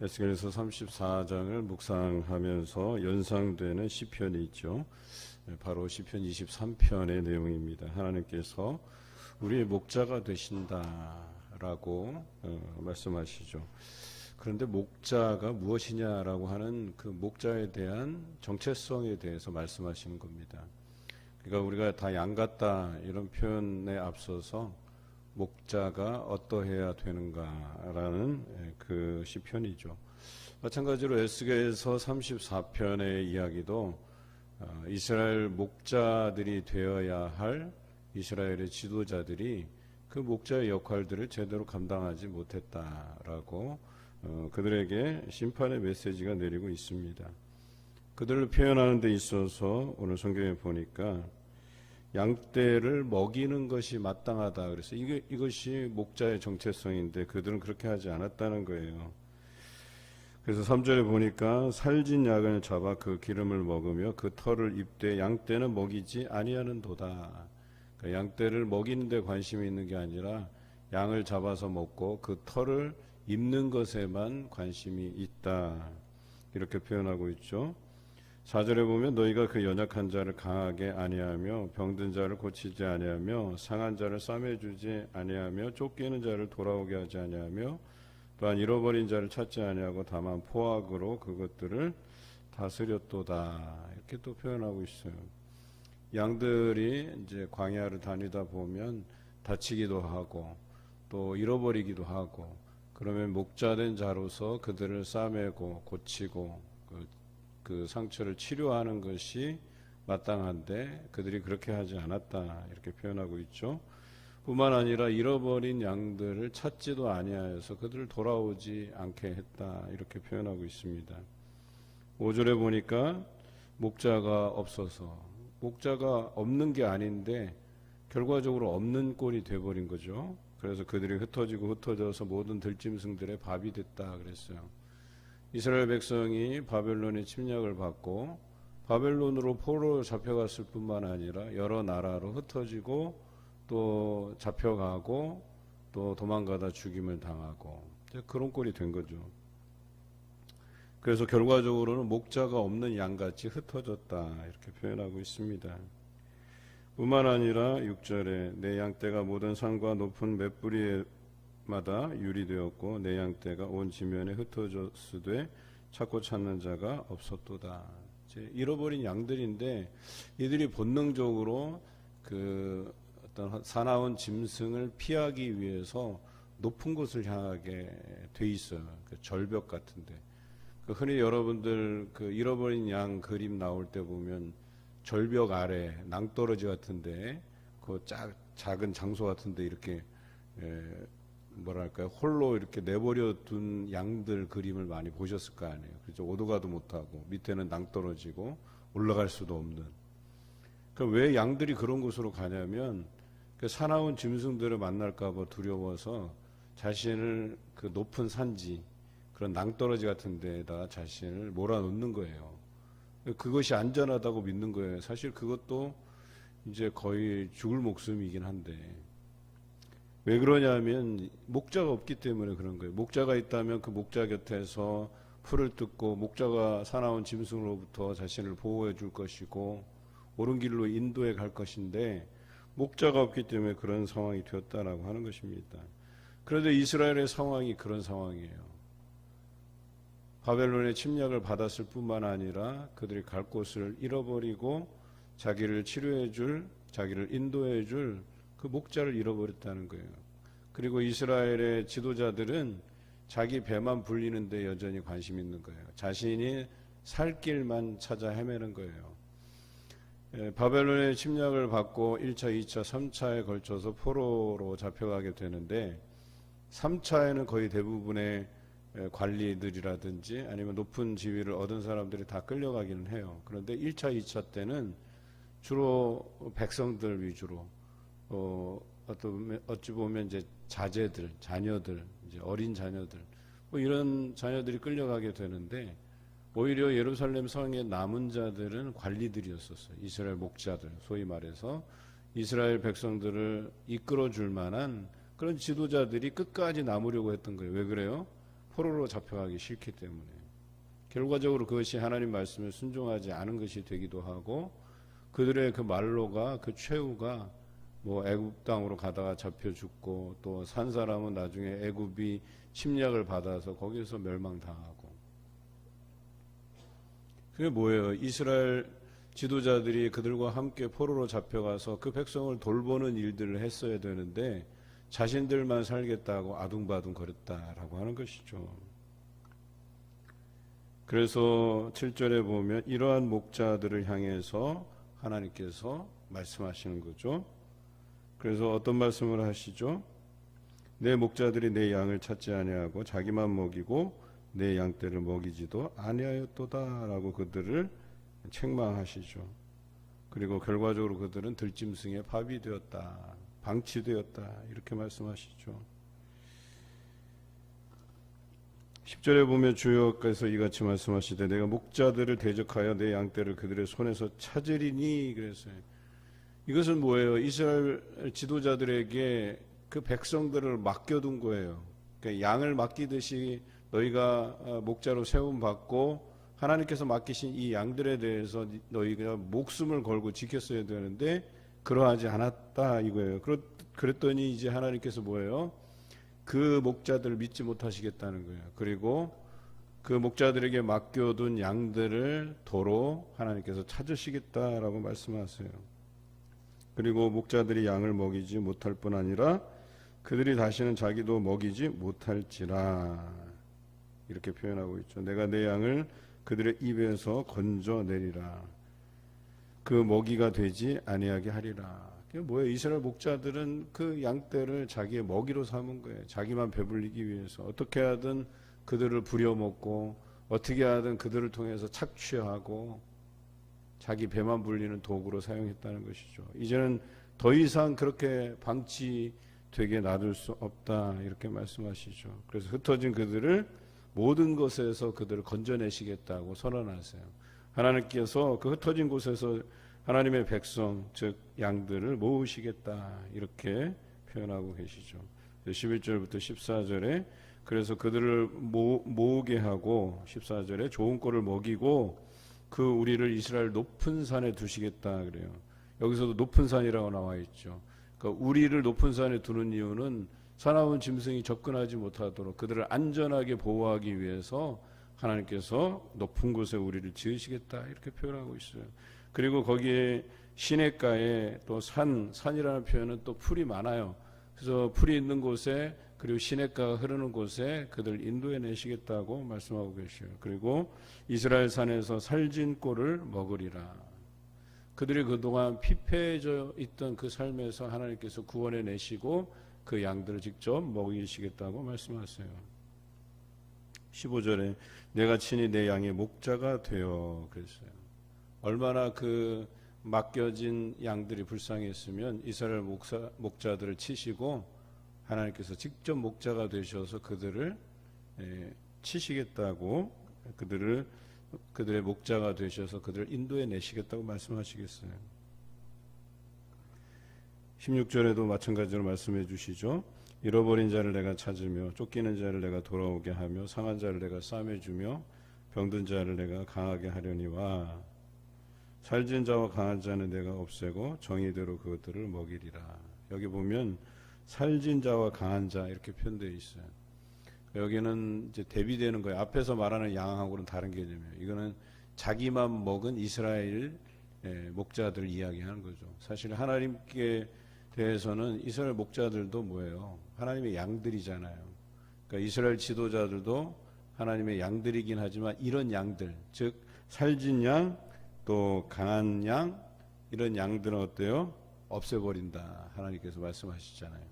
에스겔서 34장을 묵상하면서 연상되는 시편이 있죠. 바로 시편 23편의 내용입니다. 하나님께서 우리의 목자가 되신다라고 말씀하시죠. 그런데 목자가 무엇이냐라고 하는 그 목자에 대한 정체성에 대해서 말씀하시는 겁니다. 그러니까 우리가 다 양 같다 이런 표현에 앞서서 목자가 어떠해야 되는가라는 그 시편이죠. 마찬가지로 에스겔서 34편의 이야기도 이스라엘 목자들이 되어야 할 이스라엘의 지도자들이 그 목자의 역할들을 제대로 감당하지 못했다라고 그들에게 심판의 메시지가 내리고 있습니다. 그들을 표현하는 데 있어서 오늘 성경에 보니까 양떼를 먹이는 것이 마땅하다. 그래서 이것이 목자의 정체성인데 그들은 그렇게 하지 않았다는 거예요. 그래서 3절에 보니까 살진 양을 잡아 그 기름을 먹으며 그 털을 입되 양떼는 먹이지 아니하는도다. 그러니까 양떼를 먹이는 데 관심이 있는 게 아니라 양을 잡아서 먹고 그 털을 입는 것에만 관심이 있다. 이렇게 표현하고 있죠. 4절에 보면 너희가 그 연약한 자를 강하게 아니하며 병든 자를 고치지 아니하며 상한 자를 싸매주지 아니하며 쫓기는 자를 돌아오게 하지 아니하며 또한 잃어버린 자를 찾지 아니하고 다만 포악으로 그것들을 다스렸도다. 이렇게 또 표현하고 있어요. 양들이 이제 광야를 다니다 보면 다치기도 하고 또 잃어버리기도 하고 그러면 목자된 자로서 그들을 싸매고 고치고 그 상처를 치료하는 것이 마땅한데 그들이 그렇게 하지 않았다 이렇게 표현하고 있죠. 뿐만 아니라 잃어버린 양들을 찾지도 아니하여서 그들을 돌아오지 않게 했다 이렇게 표현하고 있습니다. 5절에 보니까 목자가 없어서 목자가 없는 게 아닌데 결과적으로 없는 꼴이 돼버린 거죠. 그래서 그들이 흩어져서 모든 들짐승들의 밥이 됐다 그랬어요. 이스라엘 백성이 바벨론의 침략을 받고 바벨론으로 포로로 잡혀갔을 뿐만 아니라 여러 나라로 흩어지고 또 잡혀가고 또 도망가다 죽임을 당하고 그런 꼴이 된 거죠. 그래서 결과적으로는 목자가 없는 양같이 흩어졌다 이렇게 표현하고 있습니다. 뿐만 아니라 6절에 내 양떼가 모든 산과 높은 맷뿌리마다 유리되었고 내 양떼가 온 지면에 흩어졌으되 찾고 찾는 자가 없었도다. 이제 잃어버린 양들인데 이들이 본능적으로 그 어떤 사나운 짐승을 피하기 위해서 높은 곳을 향하게 돼 있어요. 그 절벽 같은데. 흔히 여러분들 그 잃어버린 양 그림 나올 때 보면 절벽 아래 낭떠러지 같은데 그 작은 장소 같은데 이렇게 뭐랄까요 홀로 이렇게 내버려 둔 양들 그림을 많이 보셨을 거 아니에요. 그렇죠. 오도 가도 못하고 밑에는 낭떠러지고 올라갈 수도 없는. 그러니까 왜 양들이 그런 곳으로 가냐면 그 사나운 짐승들을 만날까봐 두려워서 자신을 그 높은 산지 그런 낭떠러지 같은 데에다 자신을 몰아넣는 거예요. 그것이 안전하다고 믿는 거예요. 사실 그것도 이제 거의 죽을 목숨이긴 한데 왜 그러냐면 목자가 없기 때문에 그런 거예요. 목자가 있다면 그 목자 곁에서 풀을 뜯고 목자가 사나운 짐승으로부터 자신을 보호해 줄 것이고 옳은 길로 인도해 갈 것인데 목자가 없기 때문에 그런 상황이 되었다라고 하는 것입니다. 그런데 이스라엘의 상황이 그런 상황이에요. 바벨론의 침략을 받았을 뿐만 아니라 그들이 갈 곳을 잃어버리고 자기를 치료해 줄, 자기를 인도해 줄 그 목자를 잃어버렸다는 거예요. 그리고 이스라엘의 지도자들은 자기 배만 불리는 데 여전히 관심 있는 거예요. 자신이 살 길만 찾아 헤매는 거예요. 바벨론의 침략을 받고 1차, 2차, 3차에 걸쳐서 포로로 잡혀가게 되는데 3차에는 거의 대부분의 관리들이라든지 아니면 높은 지위를 얻은 사람들이 다 끌려가기는 해요. 그런데 1차, 2차 때는 주로 백성들 위주로 어찌 보면 이제 자제들, 자녀들, 이제 어린 자녀들 뭐 이런 자녀들이 끌려가게 되는데 오히려 예루살렘 성에 남은 자들은 관리들이었었어요. 이스라엘 목자들, 소위 말해서 이스라엘 백성들을 이끌어 줄 만한 그런 지도자들이 끝까지 남으려고 했던 거예요. 왜 그래요? 포로로 잡혀가기 싫기 때문에 결과적으로 그것이 하나님 말씀에 순종하지 않은 것이 되기도 하고 그들의 그 말로가 그 최후가 뭐 애굽 땅으로 가다가 잡혀 죽고 또 산 사람은 나중에 애굽이 침략을 받아서 거기서 멸망당하고 그게 뭐예요? 이스라엘 지도자들이 그들과 함께 포로로 잡혀가서 그 백성을 돌보는 일들을 했어야 되는데 자신들만 살겠다고 아둥바둥 거렸다라고 하는 것이죠. 그래서 7절에 보면 이러한 목자들을 향해서 하나님께서 말씀하시는 거죠. 그래서 어떤 말씀을 하시죠? 내 목자들이 내 양을 찾지 아니하고 자기만 먹이고 내 양떼를 먹이지도 아니하였도다라고 그들을 책망하시죠. 그리고 결과적으로 그들은 들짐승의 밥이 되었다, 방치되었다 이렇게 말씀하시죠. 10절에 보면 주여께서 이같이 말씀하시되 내가 목자들을 대적하여 내 양떼를 그들의 손에서 찾으리니 그랬어요. 이것은 뭐예요? 이스라엘 지도자들에게 그 백성들을 맡겨둔 거예요. 그러니까 양을 맡기듯이 너희가 목자로 세움 받고 하나님께서 맡기신 이 양들에 대해서 너희가 목숨을 걸고 지켰어야 되는데 그러하지 않았다 이거예요. 그랬더니 이제 하나님께서 뭐예요? 그 목자들을 믿지 못하시겠다는 거예요. 그리고 그 목자들에게 맡겨둔 양들을 도로 하나님께서 찾으시겠다라고 말씀하세요. 그리고 목자들이 양을 먹이지 못할 뿐 아니라 그들이 다시는 자기도 먹이지 못할지라 이렇게 표현하고 있죠. 내가 내 양을 그들의 입에서 건져내리라. 그 먹이가 되지 아니하게 하리라. 그게 뭐예요? 이스라엘 목자들은 그 양떼를 자기의 먹이로 삼은 거예요. 자기만 배불리기 위해서 어떻게 하든 그들을 부려먹고 어떻게 하든 그들을 통해서 착취하고 자기 배만 불리는 도구로 사용했다는 것이죠. 이제는 더 이상 그렇게 방치되게 놔둘 수 없다 이렇게 말씀하시죠. 그래서 흩어진 그들을 모든 것에서 그들을 건져내시겠다고 선언하세요. 하나님께서 그 흩어진 곳에서 하나님의 백성 즉 양들을 모으시겠다 이렇게 표현하고 계시죠. 11절부터 14절에 그래서 그들을 모으게 하고 14절에 좋은 꼴을 먹이고 그 우리를 이스라엘 높은 산에 두시겠다 그래요. 여기서도 높은 산이라고 나와 있죠. 그러니까 우리를 높은 산에 두는 이유는 사나운 짐승이 접근하지 못하도록 그들을 안전하게 보호하기 위해서 하나님께서 높은 곳에 우리를 지으시겠다 이렇게 표현하고 있어요. 그리고 거기에 시냇가에 또 산이라는 표현은 또 풀이 많아요. 그래서 풀이 있는 곳에 그리고 시냇가가 흐르는 곳에 그들 인도해 내시겠다고 말씀하고 계셔요. 그리고 이스라엘 산에서 살진 꼴을 먹으리라. 그들이 그동안 피폐해져 있던 그 삶에서 하나님께서 구원해 내시고 그 양들을 직접 먹이시겠다고 말씀하세요. 15절에 내가 친히 내 양의 목자가 되어 그랬어요. 얼마나 그 맡겨진 양들이 불쌍했으면 이스라엘 목자들을 치시고 하나님께서 직접 목자가 되셔서 그들을 치시겠다고 그들의 목자가 되셔서 그들을 인도해 내시겠다고 말씀하시겠어요. 16절에도 마찬가지로 말씀해 주시죠. 잃어버린 자를 내가 찾으며 쫓기는 자를 내가 돌아오게 하며 상한 자를 내가 싸매 주며 병든 자를 내가 강하게 하려니와 살진 자와 강한 자는 내가 없애고 정의대로 그것들을 먹이리라. 여기 보면 살진 자와 강한 자 이렇게 표현되어 있어요. 여기는 이제 대비되는 거예요. 앞에서 말하는 양하고는 다른 개념이에요. 이거는 자기만 먹은 이스라엘 목자들 이야기하는 거죠. 사실 하나님께 대해서는 이스라엘 목자들도 뭐예요? 하나님의 양들이잖아요. 그러니까 이스라엘 지도자들도 하나님의 양들이긴 하지만 이런 양들, 즉 살진 양, 또 강한 양 이런 양들은 어때요? 없애버린다. 하나님께서 말씀하시잖아요.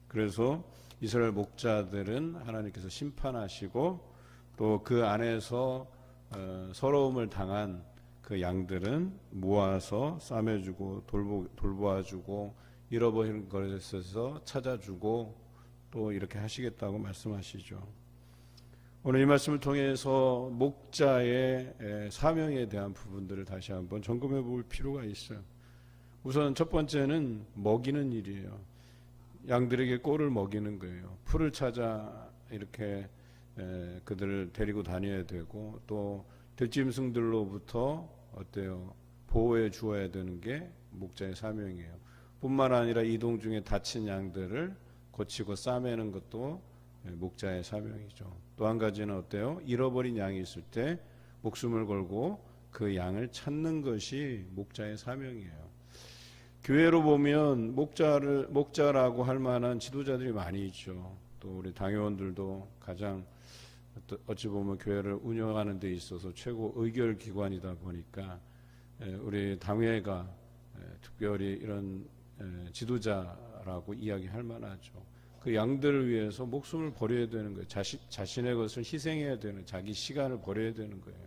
그래서 이스라엘 목자들은 하나님께서 심판하시고 또 그 안에서 서러움을 당한 그 양들은 모아서 싸매주고 돌보아주고 잃어버린 것에서 찾아주고 또 이렇게 하시겠다고 말씀하시죠. 오늘 이 말씀을 통해서 목자의 사명에 대한 부분들을 다시 한번 점검해 볼 필요가 있어요. 우선 첫 번째는 먹이는 일이에요. 양들에게 꼴을 먹이는 거예요. 풀을 찾아 이렇게 그들을 데리고 다녀야 되고 또 들짐승들로부터 어때요? 보호해 주어야 되는 게 목자의 사명이에요. 뿐만 아니라 이동 중에 다친 양들을 고치고 싸매는 것도 목자의 사명이죠. 또 한 가지는 어때요? 잃어버린 양이 있을 때 목숨을 걸고 그 양을 찾는 것이 목자의 사명이에요. 교회로 보면 목자라고 할 만한 지도자들이 많이 있죠. 또 우리 당회원들도 가장 어찌 보면 교회를 운영하는 데 있어서 최고 의결 기관이다 보니까 우리 당회가 특별히 이런 지도자라고 이야기할 만하죠. 그 양들을 위해서 목숨을 버려야 되는 거예요. 자신의 것을 희생해야 되는, 자기 시간을 버려야 되는 거예요.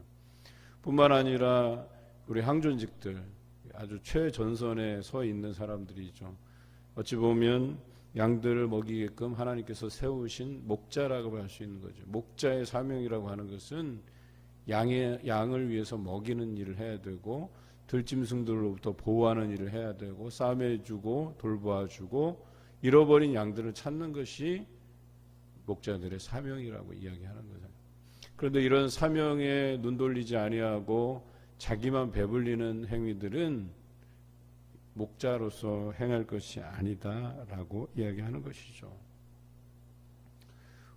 뿐만 아니라 우리 항존직들, 아주 최전선에 서 있는 사람들이죠. 어찌 보면 양들을 먹이게끔 하나님께서 세우신 목자라고 할 수 있는 거죠. 목자의 사명이라고 하는 것은 양을 위해서 먹이는 일을 해야 되고 들짐승들로부터 보호하는 일을 해야 되고 싸매주고 돌보아주고 잃어버린 양들을 찾는 것이 목자들의 사명이라고 이야기하는 거죠. 그런데 이런 사명에 눈 돌리지 아니하고 자기만 배불리는 행위들은 목자로서 행할 것이 아니다라고 이야기하는 것이죠.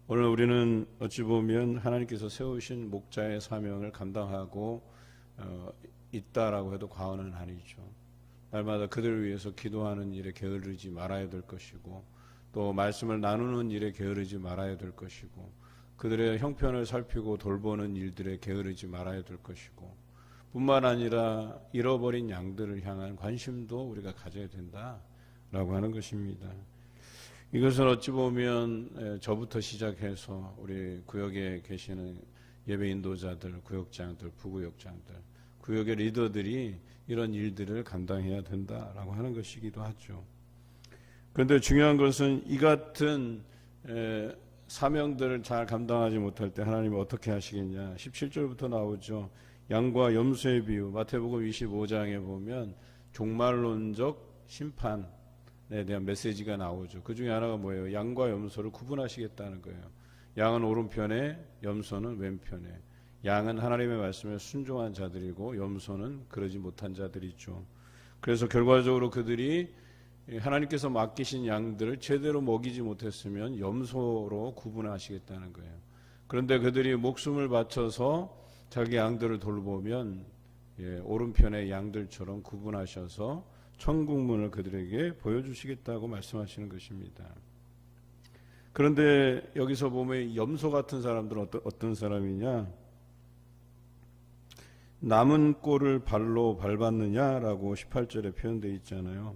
오늘 우리는 어찌 보면 하나님께서 세우신 목자의 사명을 감당하고 있다라고 해도 과언은 아니죠. 날마다 그들을 위해서 기도하는 일에 게으르지 말아야 될 것이고 또 말씀을 나누는 일에 게으르지 말아야 될 것이고 그들의 형편을 살피고 돌보는 일들에 게으르지 말아야 될 것이고 뿐만 아니라 잃어버린 양들을 향한 관심도 우리가 가져야 된다라고 하는 것입니다. 이것은 어찌 보면 저부터 시작해서 우리 구역에 계시는 예배 인도자들, 구역장들, 부구역장들, 구역의 리더들이 이런 일들을 감당해야 된다라고 하는 것이기도 하죠. 그런데 중요한 것은 이 같은 사명들을 잘 감당하지 못할 때 하나님은 어떻게 하시겠냐. 17절부터 나오죠. 양과 염소의 비유, 마태복음 25장에 보면 종말론적 심판에 대한 메시지가 나오죠. 그 중에 하나가 뭐예요? 양과 염소를 구분하시겠다는 거예요. 양은 오른편에, 염소는 왼편에. 양은 하나님의 말씀에 순종한 자들이고 염소는 그러지 못한 자들이죠. 그래서 결과적으로 그들이 하나님께서 맡기신 양들을 제대로 먹이지 못했으면 염소로 구분하시겠다는 거예요. 그런데 그들이 목숨을 바쳐서 자기 양들을 돌보면 오른편의 양들처럼 구분하셔서 천국문을 그들에게 보여주시겠다고 말씀하시는 것입니다. 그런데 여기서 보면 염소 같은 사람들은 어떤 사람이냐? 남은 꼴을 발로 밟았느냐라고 18절에 표현되어 있잖아요.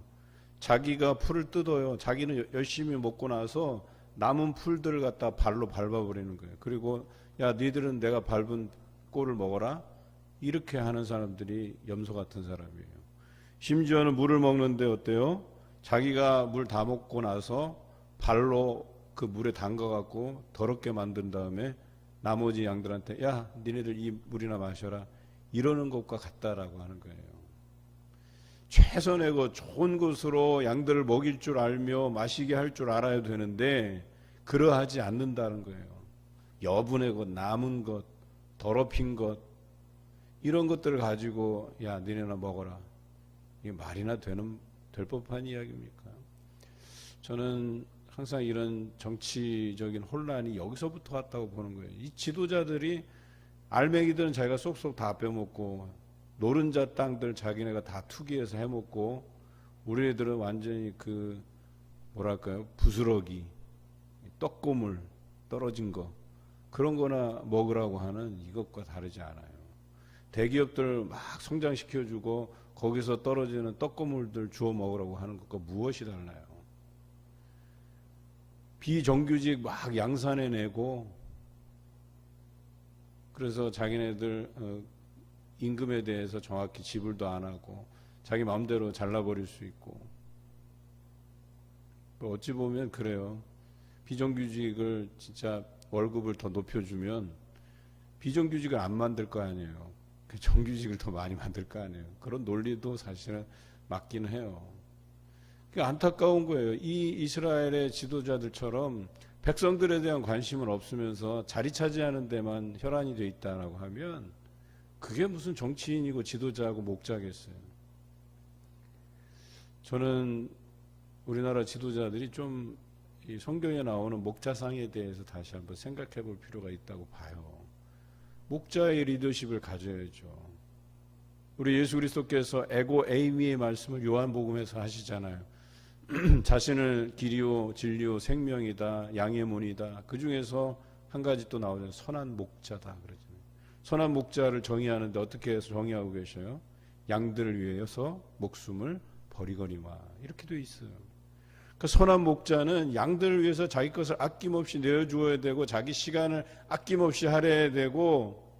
자기가 풀을 뜯어요. 자기는 열심히 먹고 나서 남은 풀들을 갖다 발로 밟아버리는 거예요. 그리고 야 니들은 내가 밟은 꼴을 먹어라. 이렇게 하는 사람들이 염소 같은 사람이에요. 심지어는 물을 먹는데 어때요? 자기가 물 다 먹고 나서 발로 그 물에 담가갖고 더럽게 만든 다음에 나머지 양들한테 야 니네들 이 물이나 마셔라. 이러는 것과 같다라고 하는 거예요. 최선의 것, 좋은 것으로 양들을 먹일 줄 알며 마시게 할 줄 알아야 되는데 그러하지 않는다는 거예요. 여분의 것, 남은 것, 더럽힌 것 이런 것들을 가지고 야 너네나 먹어라. 이게 말이나 될 법한 이야기입니까? 저는 항상 이런 정치적인 혼란이 여기서부터 왔다고 보는 거예요. 이 지도자들이 알맹이들은 자기가 쏙쏙 다 빼먹고 노른자 땅들 자기네가 다 투기해서 해먹고 우리네들은 완전히 그 뭐랄까요 부스러기 떡고물 떨어진 거 그런 거나 먹으라고 하는 이것과 다르지 않아요. 대기업들 막 성장시켜주고 거기서 떨어지는 떡고물들 주워 먹으라고 하는 것과 무엇이 달라요? 비정규직 막 양산해내고 그래서 자기네들 임금에 대해서 정확히 지불도 안 하고 자기 마음대로 잘라버릴 수 있고 어찌 보면 그래요. 비정규직을 진짜 월급을 더 높여주면 비정규직을 안 만들 거 아니에요. 정규직을 더 많이 만들 거 아니에요. 그런 논리도 사실은 맞기는 해요. 안타까운 거예요. 이 이스라엘의 지도자들처럼 백성들에 대한 관심은 없으면서 자리 차지하는 데만 혈안이 돼 있다라고 하면 그게 무슨 정치인이고 지도자고 목자겠어요. 저는 우리나라 지도자들이 좀 이 성경에 나오는 목자상에 대해서 다시 한번 생각해 볼 필요가 있다고 봐요. 목자의 리더십을 가져야죠. 우리 예수 그리스도께서 에고 에이미의 말씀을 요한복음에서 하시잖아요. 자신을 길이요 진리요 생명이다, 양의 문이다. 그 중에서 한 가지 또 나오잖아요. 선한 목자다 그러잖아요. 선한 목자를 정의하는데 어떻게 해서 정의하고 계셔요? 양들을 위해서 목숨을 버리거니와 이렇게 돼 있어요. 그 선한 목자는 양들을 위해서 자기 것을 아낌없이 내어주어야 되고 자기 시간을 아낌없이 할애해야 되고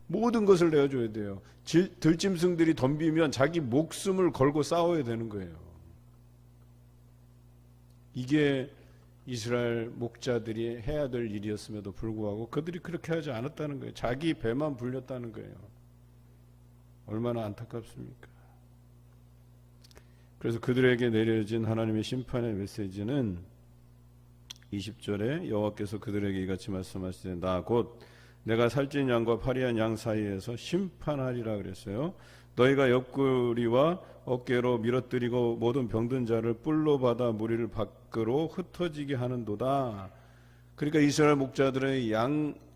모든 것을 내어줘야 돼요. 들짐승들이 덤비면 자기 목숨을 걸고 싸워야 되는 거예요. 이게 이스라엘 목자들이 해야 될 일이었음에도 불구하고 그들이 그렇게 하지 않았다는 거예요. 자기 배만 불렸다는 거예요. 얼마나 안타깝습니까? 그래서 그들에게 내려진 하나님의 심판의 메시지는 20절에 여호와께서 그들에게 이같이 말씀하시되 나 곧 내가 살찐 양과 파리한 양 사이에서 심판하리라 그랬어요. 너희가 옆구리와 어깨로 밀어뜨리고 모든 병든 자를 뿔로 받아 무리를 밖으로 흩어지게 하는도다. 그러니까 이스라엘 목자들의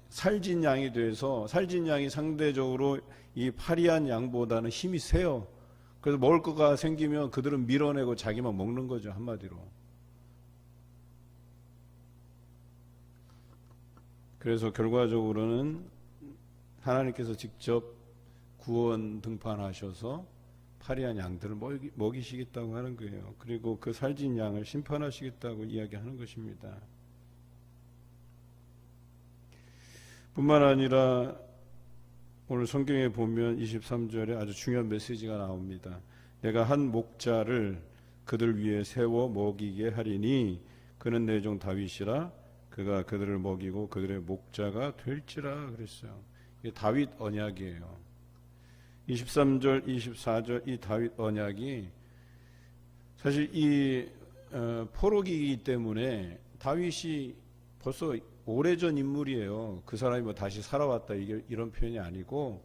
살진 양이 돼서 살진 양이 상대적으로 이 파리한 양보다는 힘이 세요. 그래서 먹을 거가 생기면 그들은 밀어내고 자기만 먹는 거죠, 한마디로. 그래서 결과적으로는 하나님께서 직접 구원 등판하셔서 파리한 양들을 먹이시겠다고 하는 거예요. 그리고 그 살진 양을 심판하시겠다고 이야기하는 것입니다. 뿐만 아니라 오늘 성경에 보면 23절에 아주 중요한 메시지가 나옵니다. 내가 한 목자를 그들 위에 세워 먹이게 하리니 그는 내 종 다윗이라 그가 그들을 먹이고 그들의 목자가 될지라 그랬어요. 이게 다윗 언약이에요. 23절, 24절 이 다윗 언약이 사실 이 포로기이기 때문에 다윗이 벌써 오래전 인물이에요. 그 사람이 뭐 다시 살아왔다 이런 표현이 아니고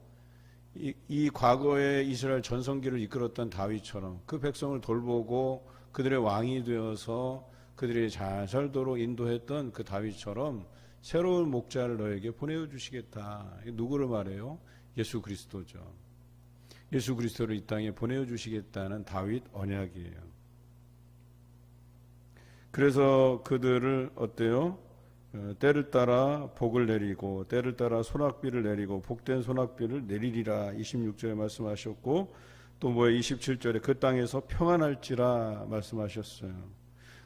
이 과거에 이스라엘 전성기를 이끌었던 다윗처럼 그 백성을 돌보고 그들의 왕이 되어서 그들이 잘 살도록 인도했던 그 다윗처럼 새로운 목자를 너에게 보내어 주시겠다. 누구를 말해요? 예수 그리스도죠. 예수 그리스도를 이 땅에 보내어 주시겠다는 다윗 언약이에요. 그래서 그들을 어때요? 때를 따라 복을 내리고 때를 따라 소낙비를 내리고 복된 소낙비를 내리리라 26절에 말씀하셨고 또 뭐에 27절에 그 땅에서 평안할지라 말씀하셨어요.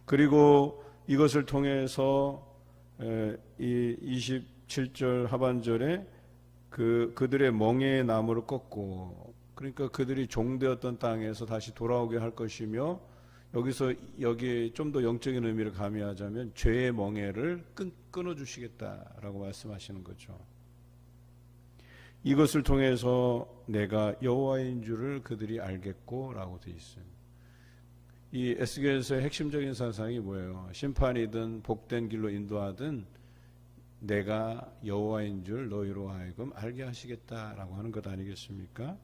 그리고 이것을 통해서 이 27절 하반절에 그들의 멍에의 나무를 꺾고 그러니까 그들이 종되었던 땅에서 다시 돌아오게 할 것이며 여기 좀 더 영적인 의미를 가미하자면 죄의 멍에를 끊어주시겠다라고 말씀하시는 거죠. 이것을 통해서 내가 여호와인 줄을 그들이 알겠고라고 되어 있어요. 이 에스겔서의 핵심적인 사상이 뭐예요? 심판이든 복된 길로 인도하든 내가 여호와인 줄 너희로 하여금 알게 하시겠다라고 하는 것 아니겠습니까?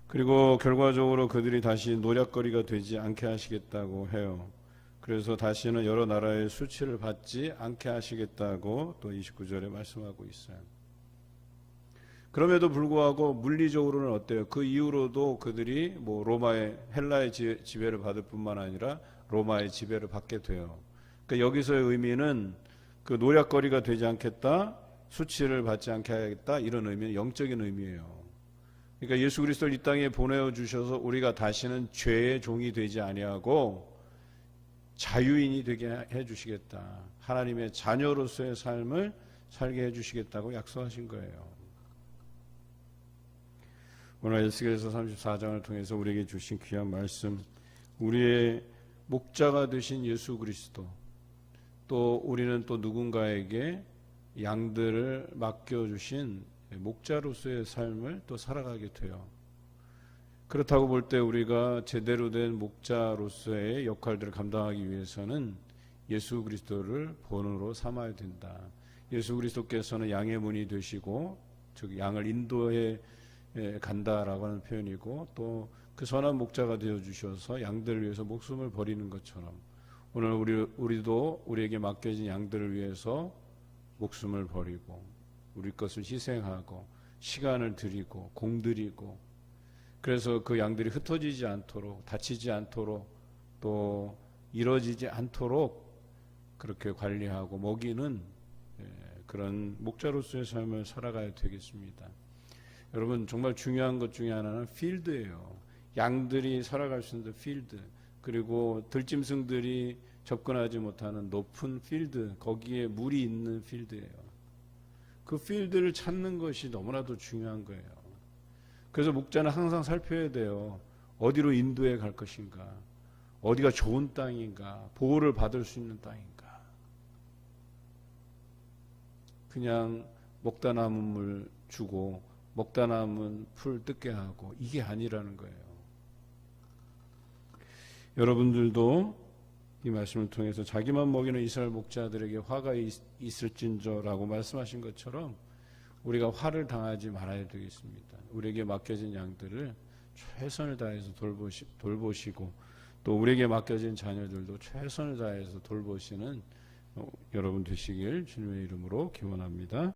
그리고 결과적으로 그들이 다시 노략거리가 되지 않게 하시겠다고 해요. 그래서 다시는 여러 나라의 수치를 받지 않게 하시겠다고 또 29절에 말씀하고 있어요. 그럼에도 불구하고 물리적으로는 어때요? 그 이후로도 그들이 뭐 헬라의 지배를 받을 뿐만 아니라 로마의 지배를 받게 돼요. 그러니까 여기서의 의미는 그 노략거리가 되지 않겠다, 수치를 받지 않게 하겠다 이런 의미는 영적인 의미예요. 그러니까 예수 그리스도를 이 땅에 보내어 주셔서 우리가 다시는 죄의 종이 되지 아니하고 자유인이 되게 해 주시겠다. 하나님의 자녀로서의 삶을 살게 해 주시겠다고 약속하신 거예요. 오늘 에스겔서 34장을 통해서 우리에게 주신 귀한 말씀, 우리의 목자가 되신 예수 그리스도, 또 우리는 또 누군가에게 양들을 맡겨주신 목자로서의 삶을 또 살아가게 돼요. 그렇다고 볼 때 우리가 제대로 된 목자로서의 역할들을 감당하기 위해서는 예수 그리스도를 본으로 삼아야 된다. 예수 그리스도께서는 양의 문이 되시고 즉 양을 인도해 간다라고 하는 표현이고 또 그 선한 목자가 되어 주셔서 양들을 위해서 목숨을 버리는 것처럼 오늘 우리도 우리에게 맡겨진 양들을 위해서 목숨을 버리고 우리 것을 희생하고 시간을 들이고 공들이고 그래서 그 양들이 흩어지지 않도록 다치지 않도록 또 이뤄지지 않도록 그렇게 관리하고 먹이는 그런 목자로서의 삶을 살아가야 되겠습니다. 여러분 정말 중요한 것 중에 하나는 필드예요. 양들이 살아갈 수 있는 필드 그리고 들짐승들이 접근하지 못하는 높은 필드 거기에 물이 있는 필드예요. 그 필드를 찾는 것이 너무나도 중요한 거예요. 그래서 목자는 항상 살펴야 돼요. 어디로 인도해 갈 것인가 어디가 좋은 땅인가 보호를 받을 수 있는 땅인가 그냥 먹다 남은 물 주고 먹다 남은 풀 뜯게 하고 이게 아니라는 거예요. 여러분들도 이 말씀을 통해서 자기만 먹이는 이스라엘 목자들에게 화가 있을진저라고 말씀하신 것처럼 우리가 화를 당하지 말아야 되겠습니다. 우리에게 맡겨진 양들을 최선을 다해서 돌보시고 또 우리에게 맡겨진 자녀들도 최선을 다해서 돌보시는 여러분 되시길 주님의 이름으로 기원합니다.